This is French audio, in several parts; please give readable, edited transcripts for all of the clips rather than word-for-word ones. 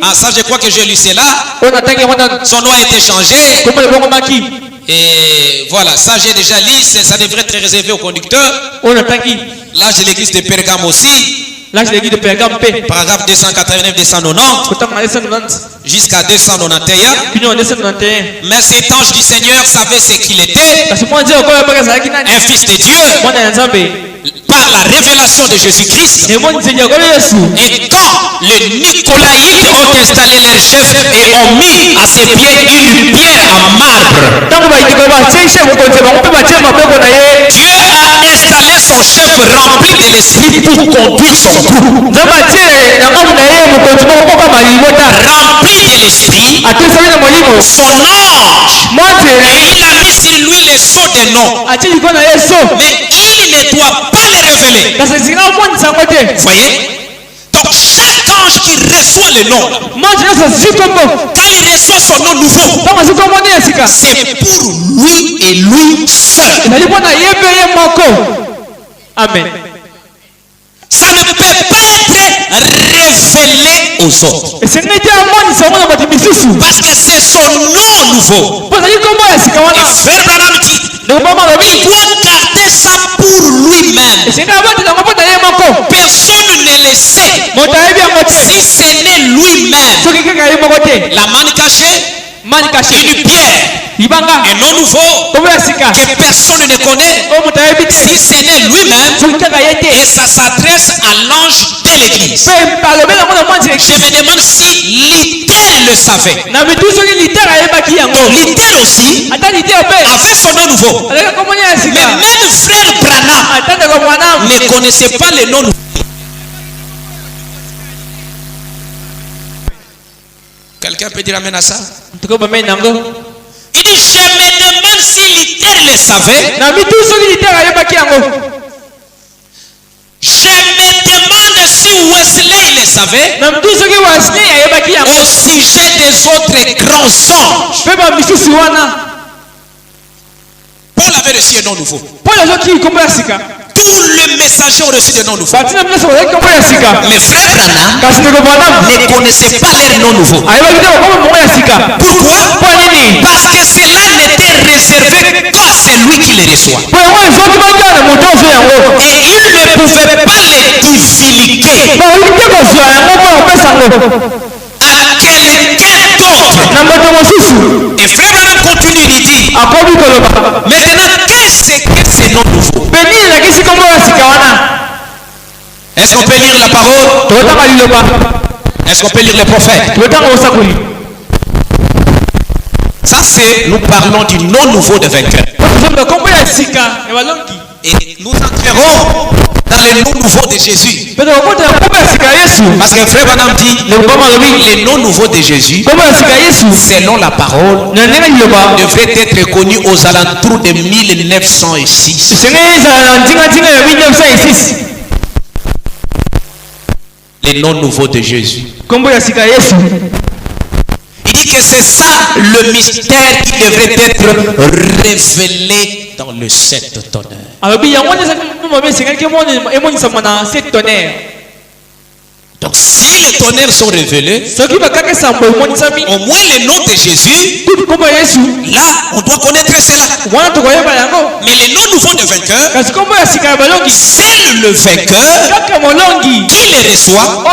Ah, ça, je crois que j'ai lu cela. Son nom a été changé. Et voilà, ça j'ai déjà lu. Ça devrait être réservé au conducteur. L'âge de l'église de Pergame aussi. Paragraphe 289-290 jusqu'à 291. Mais cet ange du Seigneur savait ce qu'il était. Un fils de Dieu. Par la révélation de Jésus-Christ. Et quand les Nicolaïtes ont installé leur chef et ont mis à ses pieds une pierre en marbre, Dieu a installé son chef rempli de l'esprit pour conduire son groupe. Rempli de l'esprit, son ange, et il a mis sur lui les sceaux des noms. Mais il ne doit pas les révéler. Voyez? Donc chaque ange qui reçoit le nom, quand il reçoit son nom nouveau, c'est pour lui et lui seul. Amen. Ça ne peut pas être révélé aux autres. Parce que c'est son nom nouveau. Et Frère Branham dit, il doit garder ça pour lui-même. Personne ne le sait. Si ce n'est lui-même, la manne cachée, une pierre, un nom nouveau que personne ne connaît. Si ce n'est lui-même, et ça s'adresse à l'ange de l'église. Je me demande si Littel le savait. Donc Littel aussi avait son nom nouveau. Mais même Frère Branham ne connaissait pas le nom nouveau. Quelqu'un peut dire amen à ça? Il dit, je me demande si Littel le savait. Je me demande si Wesley le savait. Au sujet des autres grands anges. Paul avait reçu un nom nouveau. Tous les messagers ont reçu des noms nouveaux. Mais Frère Branham ne connaissait pas leur nom nouveau. Pourquoi? Parce que cela n'était réservé qu'à celui qui les reçoit. Et il ne pouvait pas les divulguer à quelqu'un d'autre. Et Frère Branham continue, il dit, maintenant, qu'est-ce que ces noms nouveaux? Est-ce qu'on peut lire la parole? Est-ce qu'on peut lire les prophètes? Ça c'est, nous parlons du nom nouveau de vainqueur. Et nous entrerons dans le nom nouveau de Jésus. Parce que Frère Branham dit, le nom nouveau de Jésus, selon la parole, devrait être connu aux alentours de 1906. Le nom nouveau de Jésus. Il dit que c'est ça le mystère qui devrait être révélé dans le 7 tonnerres. Donc si les tonnerres sont révélés, au moins le nom de Jésus, là on doit connaître cela. Mais le nom nouveau de vainqueur, c'est le vainqueur qui les reçoit,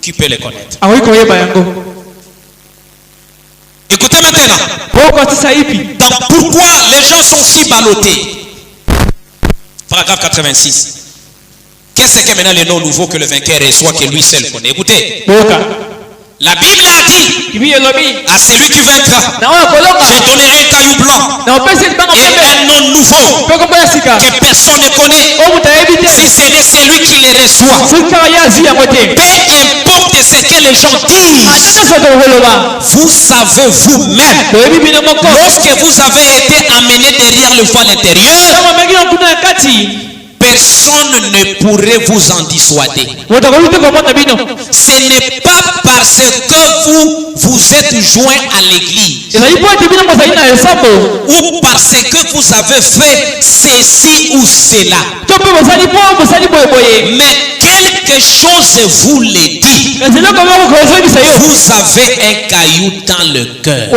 qui peut les connaître. Écoutez maintenant. Donc pourquoi les gens sont si ballottés? Paragraphe 86. Qu'est-ce que maintenant le nom nouveau que le vainqueur reçoit que lui seul connaît? Écoutez. La Bible a dit à celui qui vaincra, je donnerai un caillou blanc et un nom nouveau que personne ne connaît. Si ce n'est celui qui les reçoit, peu importe ce que les gens disent, vous savez vous-même, lorsque vous avez été amené derrière le voile intérieur, personne ne pourrait vous en dissuader. Ce n'est pas parce que vous êtes joint à l'église ou parce que vous avez fait ceci ou cela. Mais quelque chose vous le dit, vous avez un caillou dans le cœur.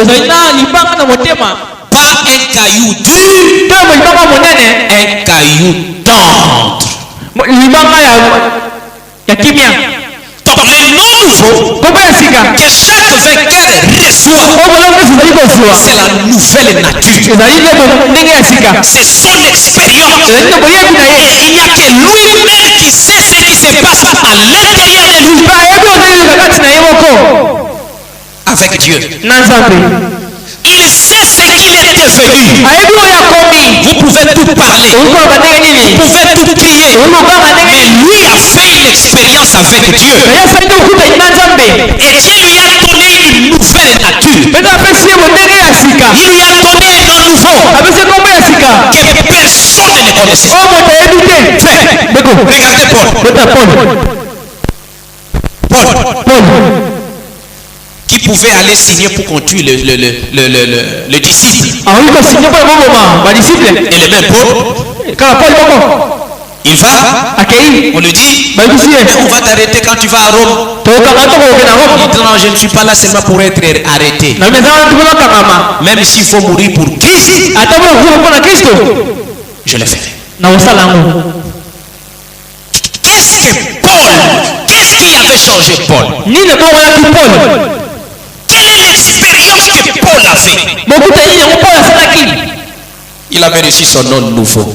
Pas un caillou dur, un caillou tendre. Donc le nom nouveau que chaque vainqueur reçoit, c'est la nouvelle nature. C'est son expérience. Et il n'y a que lui-même qui sait ce qui se passe à l'intérieur de lui. Avec Dieu. Il sait ce qu'il est devenu. Vous pouvez tout parler, vous pouvez tout crier, mais lui a fait une expérience avec Dieu. Et Dieu lui a donné une nouvelle nature. Il lui a donné un nom nouveau que personne ne connaissait. Regardez Paul. Qui pouvait aller signer pour continuer le disciple. Et le même Paul, il va, on lui dit, on va t'arrêter quand tu vas à Rome. Il dit non, je ne suis pas là seulement pour être arrêté. Même s'il faut mourir pour Christ, je le ferai. Qu'est-ce qui avait changé Paul? Quelle est l'expérience que Paul a fait? Il avait reçu son nom nouveau.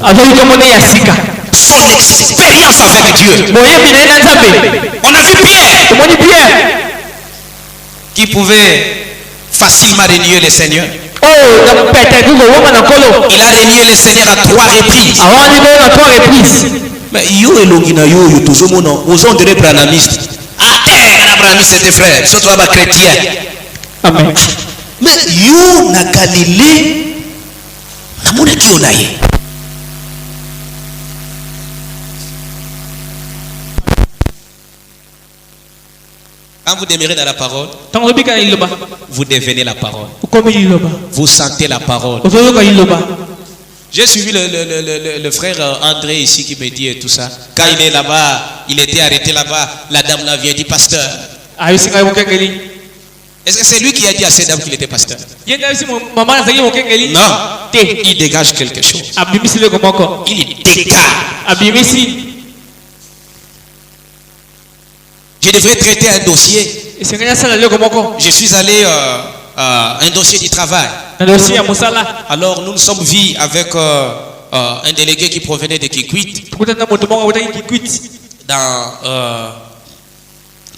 Son expérience avec Dieu. On a vu Pierre qui pouvait facilement renier le Seigneur. Il a renié le Seigneur à 3 reprises. Mais yo et Longina yo toujours mon nom. Aux ondes de branamistes. Branamistes c'était frère. Surtout à chrétien. Amen. Mais yo na Galilée. Na mona ki onaye. Quand vous demeurez dans la parole, vous devenez la parole. Vous sentez la parole. J'ai suivi le frère André ici qui me dit tout ça. Quand il est là-bas, il était arrêté là-bas. La dame là vient dire pasteur. Est-ce que c'est lui qui a dit à cette dame qu'il était pasteur? Non. Il dégage quelque chose. Il dégage. Je devrais traiter un dossier. Je suis allé un dossier du travail. Alors nous sommes vus avec un délégué qui provenait de Kikwit. Dans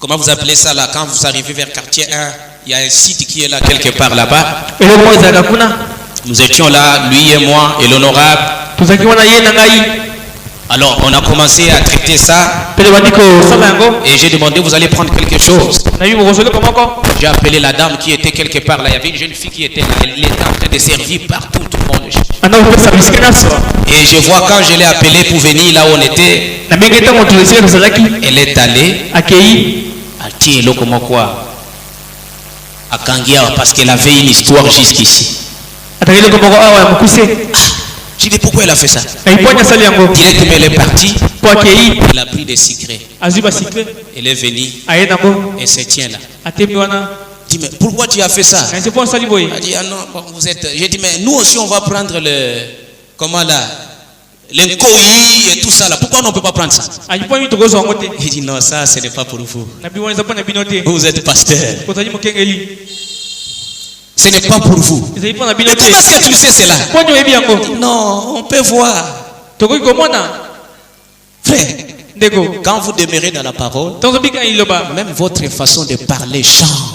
comment vous appelez ça là, quand vous arrivez vers quartier 1, il y a un site qui est là quelque part là-bas. Nous étions là, lui et moi et l'honorable. Alors on a commencé à traiter ça. Et j'ai demandé, vous allez prendre quelque chose. J'ai appelé la dame qui était quelque part là. Il y avait une jeune fille qui était là. Elle était en train de servir partout, tout le monde. Et je vois quand je l'ai appelée pour venir là où on était. Elle est allée à Tielo comme quoi à Kangia parce qu'elle avait une histoire jusqu'ici. J'ai dit pourquoi elle a fait ça? Directement elle est partie. Elle a pris des secrets. Elle est venue. Elle se tient là. Dit mais pourquoi tu as fait ça? Elle dit ah non vous êtes. J'ai dit mais nous aussi on va prendre le comment là l'incoï et tout ça là. Pourquoi on ne peut pas prendre ça? Il dit non ça ce n'est pas pour vous. Vous êtes pasteur. Ce n'est pas pour vous. Mais comment est-ce que tu sais cela? Non, on peut voir. Frère, quand vous demeurez dans la parole, même votre façon de parler change.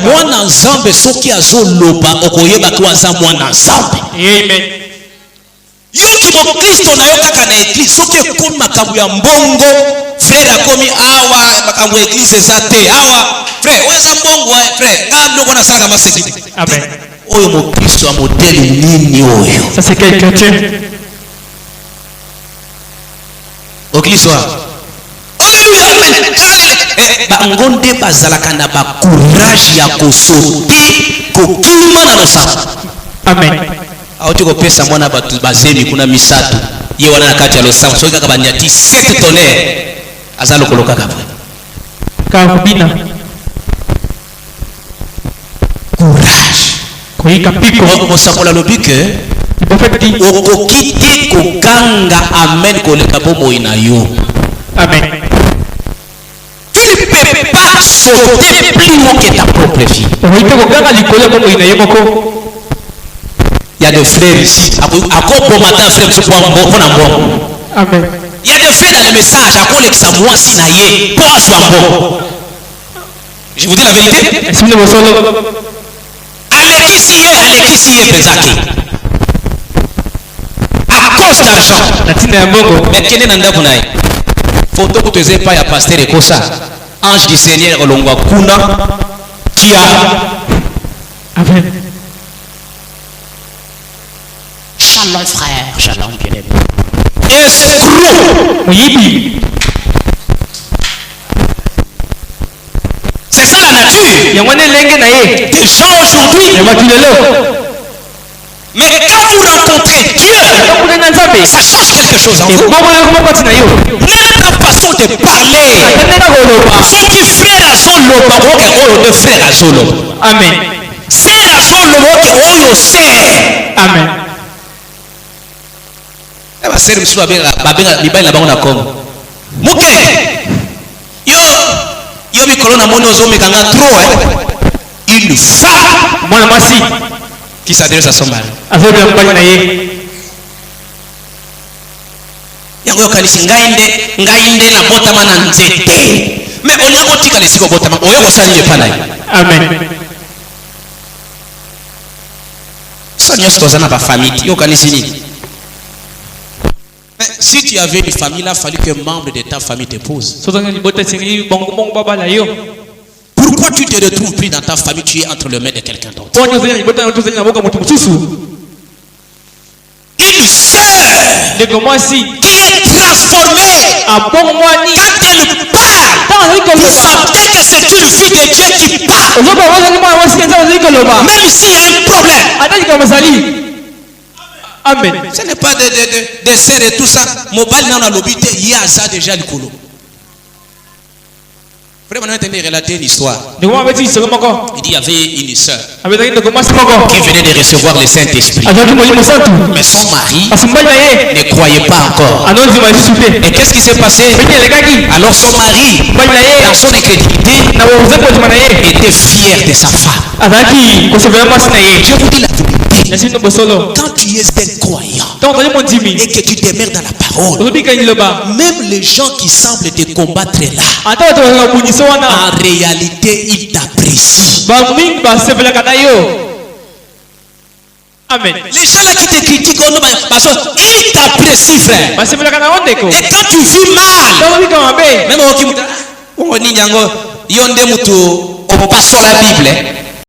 Moi ensemble, ce qui a zoloba, okoyeba kwaza moi ensemble. Amen. Yoki mo Kristo na yoka kana église, soki ekomi makambo ya mbongo, frère akomi awa makambo église zate awa. Frère, oza mbongo frère, ngalo kona sanga maseki. Amen. Oyo mo Kristo a modèle nini oyo? Ça c'est quel chrétien? Église wa. Alléluia. Amen. Ba ngonde bazalaka na ba courage ya kosote kokima na losa. Amen. auti kopesa mwana batu bazemi kuna misatu ye wana nakati ya losama soki kaka banyati 7 tonnerre azalo koloka kapwe kabina courage koika piko mosakola lobike profeti okokite kokanga amen koleka bomoi na yo. Amen. Tu ne peux pas sauter plus haut que ta propre vie. Il y a des frères ici. Amen. Il y a des frères dans les messages. Je vous dis la vérité. À cause d'argent. Mais quel est l'endroit? Photo que tu n'as pas, il y a pasteur et ça. Ange du Seigneur, Olongwa Kuna, Tia. Amen. Shalom frère, shalom bien-aimé. Escroc. Oui. C'est ça la nature. Des gens aujourd'hui. Mais quand vous rencontrez Dieu, ça change quelque chose en vous. Même ta façon de parler. Son petit frère à son lobo, de frère à son lobo. Amen. C'est à son lobo que on sait. Amen. Eh bien, c'est le soir, la banque na comme. Mouké. Yo mi colonna mono zomé kanga trop une femme. Moi la massi. Qui s'adresse à son mari. Yango kanisi ngainde na botama na nzete. Mais on yango tika lesiko botama oyo ko sali epana. Amen. Sonia stozana ba famille yo kanisi ni. Mais si tu avais une famille, il a fallu qu'un membre de ta famille te pose. Pourquoi tu te retrouves pris dans ta famille, tu es entre les mains de quelqu'un d'autre? Une sœur qui est transformée quand elle parle, vous sentez que c'est une fille de Dieu qui parle. Même s'il y a un problème. Amen. Ce n'est pas des sœurs et tout ça. Mobile n'a l'obité, il y a ça déjà le colo. Vraiment, on a relaté une histoire. Il dit il y avait une sœur qui venait de recevoir le Saint-Esprit. Mais son mari ne croyait pas encore. Et qu'est-ce qui s'est passé? Alors son mari, dans son incrédulité, était fier de sa femme. Je vous dis la vérité. Quand tu es un croyant et que tu demeures dans la parole, même les gens qui semblent te combattre là, en réalité, ils t'apprécient. Amen. Les gens là qui te critiquent, ils t'apprécient, frère. Et quand tu vis mal, même au Kimuta, on dit, on passe sur la Bible.